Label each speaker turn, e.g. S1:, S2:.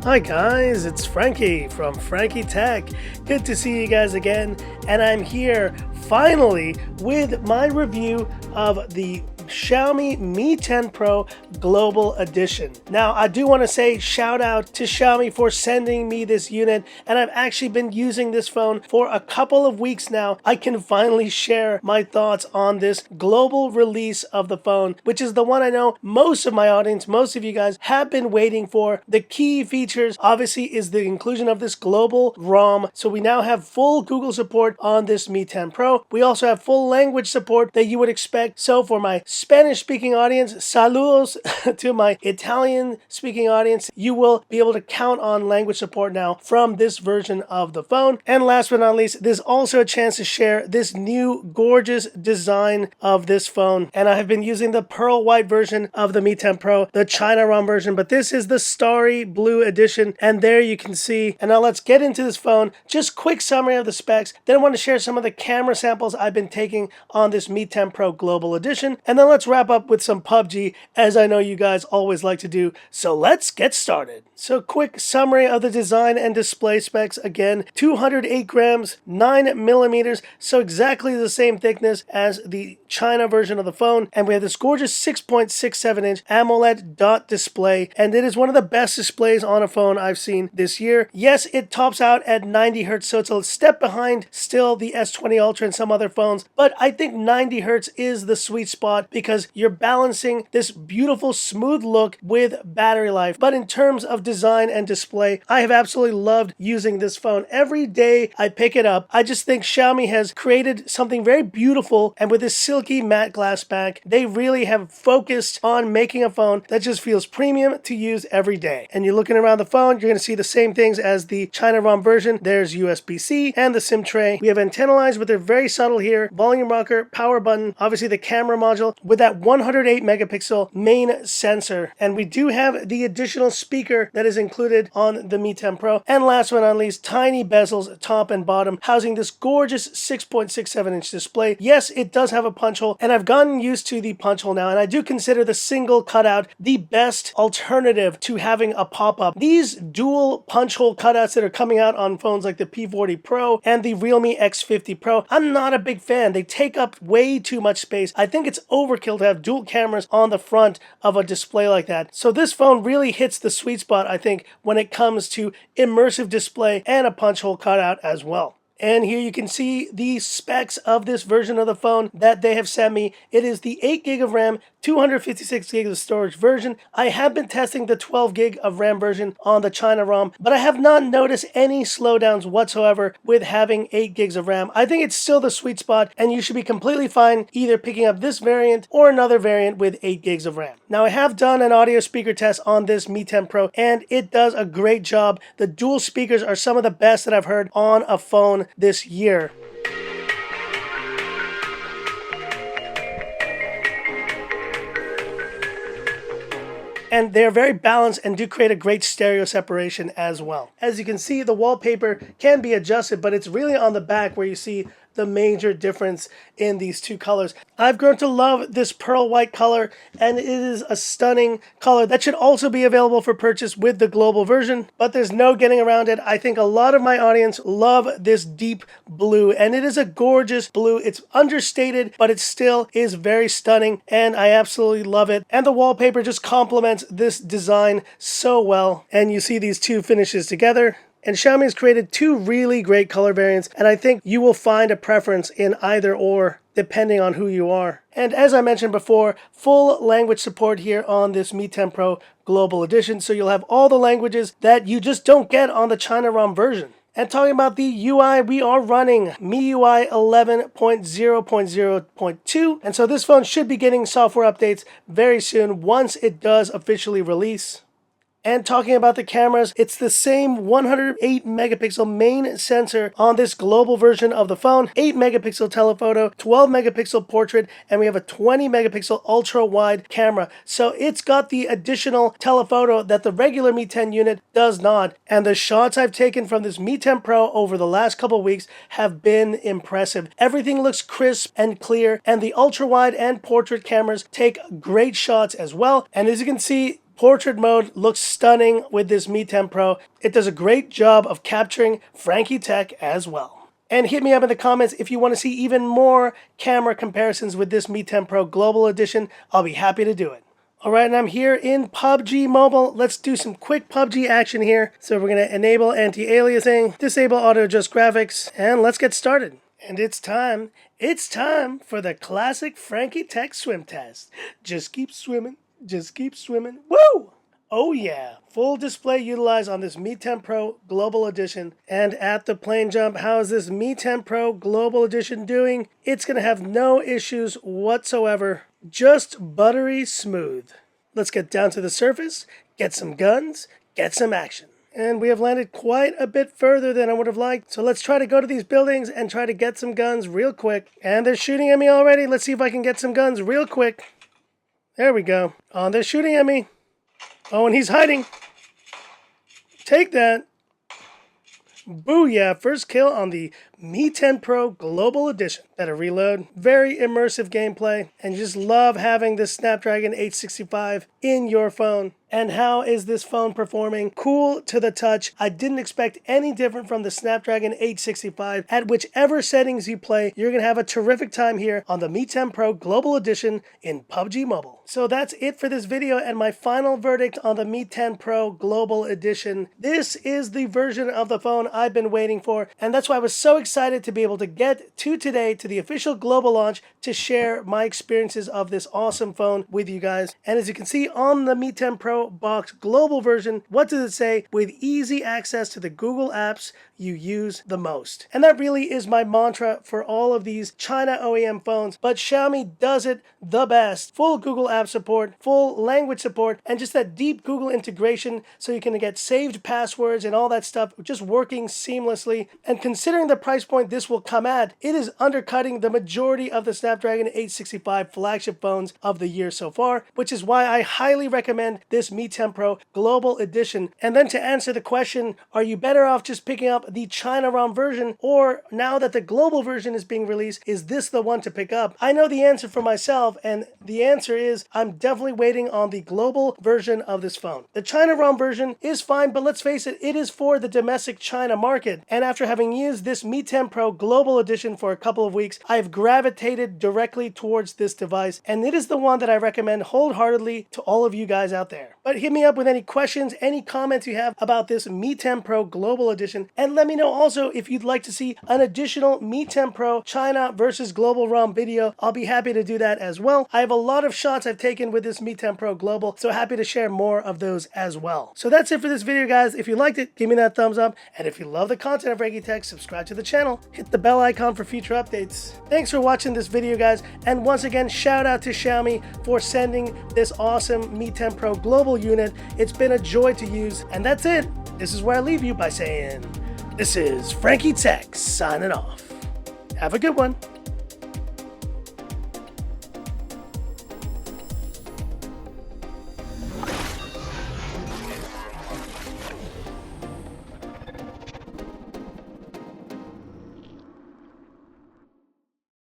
S1: Hi guys, it's Frankie from Frankie Tech. Good to see you guys again, and I'm here finally with my review of the Xiaomi Mi 10 Pro Global Edition. Now, I do want to say shout out to Xiaomi for sending me this unit, and I've actually been using this phone for a couple of weeks now. I can finally share my thoughts on this global release of the phone, which is the one I know most of my audience, most of you guys have been waiting for. The key features obviously is the inclusion of this global ROM. So we now have full Google support on this Mi 10 Pro. We also have full language support that you would expect. So for my Spanish-speaking audience, saludos to my Italian-speaking audience. You will be able to count on language support now from this version of the phone. And last but not least, there's also a chance to share this new gorgeous design of this phone. And I have been using the pearl white version of the Mi 10 Pro, the China ROM version, but this is the starry blue edition. And there you can see. And now let's get into this phone. Just quick summary of the specs. Then I want to share some of the camera samples I've been taking on this Mi 10 Pro Global Edition. And then let's wrap up with some PUBG, as I know you guys always like to do. So let's get started. So quick summary of the design and display specs. Again, 208 grams, 9 millimeters, so exactly the same thickness as the China version of the phone. And we have this gorgeous 6.67 inch AMOLED dot display, and it is one of the best displays on a phone I've seen this year. Yes, it tops out at 90 Hz, so it's a step behind still the S20 Ultra and some other phones, but I think 90 Hz is the sweet spot because you're balancing this beautiful smooth look with battery life. But in terms of design and display, I have absolutely loved using this phone. Every day I pick it up, I just think Xiaomi has created something very beautiful, and with this silky matte glass back, they really have focused on making a phone that just feels premium to use every day. And you're looking around the phone, you're going to see the same things as the China ROM version. There's USB-C and the SIM tray. We have antenna lines, but they're very subtle here. Volume rocker, power button, obviously the camera module with that 108 megapixel main sensor. And we do have the additional speaker that is included on the Mi 10 Pro. And last but not least, tiny bezels top and bottom, housing this gorgeous 6.67 inch display. Yes, it does have a punch hole, and I've gotten used to the punch hole now, and I do consider the single cutout the best alternative to having a pop-up. These dual punch hole cutouts that are coming out on phones like the P40 Pro and the Realme X50 Pro, I'm not a big fan. They take up way too much space. I think it's overkill to have dual cameras on the front of a display like that. So this phone really hits the sweet spot, I think, when it comes to immersive display and a punch hole cutout as well. And here you can see the specs of this version of the phone that they have sent me. It is the 8 GB of RAM, 256 GB of storage version. I have been testing the 12 GB of RAM version on the China ROM, but I have not noticed any slowdowns whatsoever with having 8 GB of RAM. I think it's still the sweet spot, and you should be completely fine either picking up this variant or another variant with 8 GB of RAM. Now, I have done an audio speaker test on this Mi 10 Pro, and it does a great job. The dual speakers are some of the best that I've heard on a phone this year. And they're very balanced and do create a great stereo separation as well. As you can see, the wallpaper can be adjusted, but it's really on the back where you see the major difference in these two colors. I've grown to love this pearl white color, and it is a stunning color that should also be available for purchase with the global version, but there's no getting around it. I think a lot of my audience love this deep blue, and it is a gorgeous blue. It's understated, but it still is very stunning, and I absolutely love it. And the wallpaper just complements this design so well, and you see these two finishes together. And Xiaomi has created two really great color variants, and I think you will find a preference in either or, depending on who you are. And as I mentioned before, full language support here on this Mi 10 Pro Global Edition, so you'll have all the languages that you just don't get on the China ROM version. And talking about the UI, we are running MIUI 11.0.0.2, and so this phone should be getting software updates very soon once it does officially release. And talking about the cameras, it's the same 108 megapixel main sensor on this global version of the phone, 8 megapixel telephoto, 12 megapixel portrait, and we have a 20 megapixel ultra wide camera. So it's got the additional telephoto that the regular Mi 10 unit does not. And the shots I've taken from this Mi 10 Pro over the last couple of weeks have been impressive. Everything looks crisp and clear, and the ultra wide and portrait cameras take great shots as well. And as you can see, Portrait mode looks stunning with this Mi 10 Pro. It does a great job of capturing Frankie Tech as well. And hit me up in the comments if you want to see even more camera comparisons with this Mi 10 Pro Global Edition. I'll be happy to do it. Alright, and I'm here in PUBG Mobile. Let's do some quick PUBG action here. So we're going to enable anti-aliasing, disable auto-adjust graphics, and let's get started. And it's time for the classic Frankie Tech swim test. Just keep swimming, woo! Oh yeah, full display utilized on this Mi 10 Pro Global Edition. And at the plane jump, how is this Mi 10 Pro Global Edition doing? It's going to have no issues whatsoever. Just buttery smooth. Let's get down to the surface, get some guns, get some action. And we have landed quite a bit further than I would have liked. So let's try to go to these buildings and try to get some guns real quick. And they're shooting at me already. Let's see if I can get some guns real quick. There we go. Oh, they're shooting at me. Oh, and he's hiding. Take that. Booyah, first kill on the Mi 10 Pro Global Edition. Better reload. Very immersive gameplay, and you just love having this Snapdragon 865 in your phone. And how is this phone performing? Cool to the touch. I didn't expect any different from the Snapdragon 865. At whichever settings you play, you're going to have a terrific time here on the Mi 10 Pro Global Edition in PUBG Mobile. So that's it for this video and my final verdict on the Mi 10 Pro Global Edition. This is the version of the phone I've been waiting for, and that's why I was so excited to be able to get to today to the official global launch to share my experiences of this awesome phone with you guys. And as you can see on the Mi 10 Pro box global version, what does it say? With easy access to the Google apps you use the most. And that really is my mantra for all of these China OEM phones, but Xiaomi does it the best. Full Google app support, full language support, and just that deep Google integration so you can get saved passwords and all that stuff just working seamlessly. And considering the price point this will come at, it is undercutting the majority of the Snapdragon 865 flagship phones of the year so far, which is why I highly recommend this Mi 10 Pro Global Edition. And then to answer the question, are you better off just picking up the China ROM version, or now that the global version is being released, is this the one to pick up? I know the answer for myself, and the answer is I'm definitely waiting on the global version of this phone. The China ROM version is fine, but let's face it, it is for the domestic China market. And after having used this Mi 10 Pro Global Edition for a couple of weeks, I've gravitated directly towards this device, and it is the one that I recommend wholeheartedly to all of you guys out there. But hit me up with any questions, any comments you have about this Mi 10 Pro Global Edition, and let me know also if you'd like to see an additional Mi 10 Pro China versus global ROM video. I'll be happy to do that as well. I have a lot of shots I've taken with this Mi 10 Pro Global, so happy to share more of those as well. So that's it for this video, guys. If you liked it, give me that thumbs up, and if you love the content of Frankie Tech, subscribe to the channel, hit the bell icon for future updates. Thanks for watching this video, guys, and once again, shout out to Xiaomi for sending this awesome Mi 10 Pro Global unit. It's been a joy to use, and that's it. This is where I leave you by saying, this is Frankie Tech signing off. Have a good one.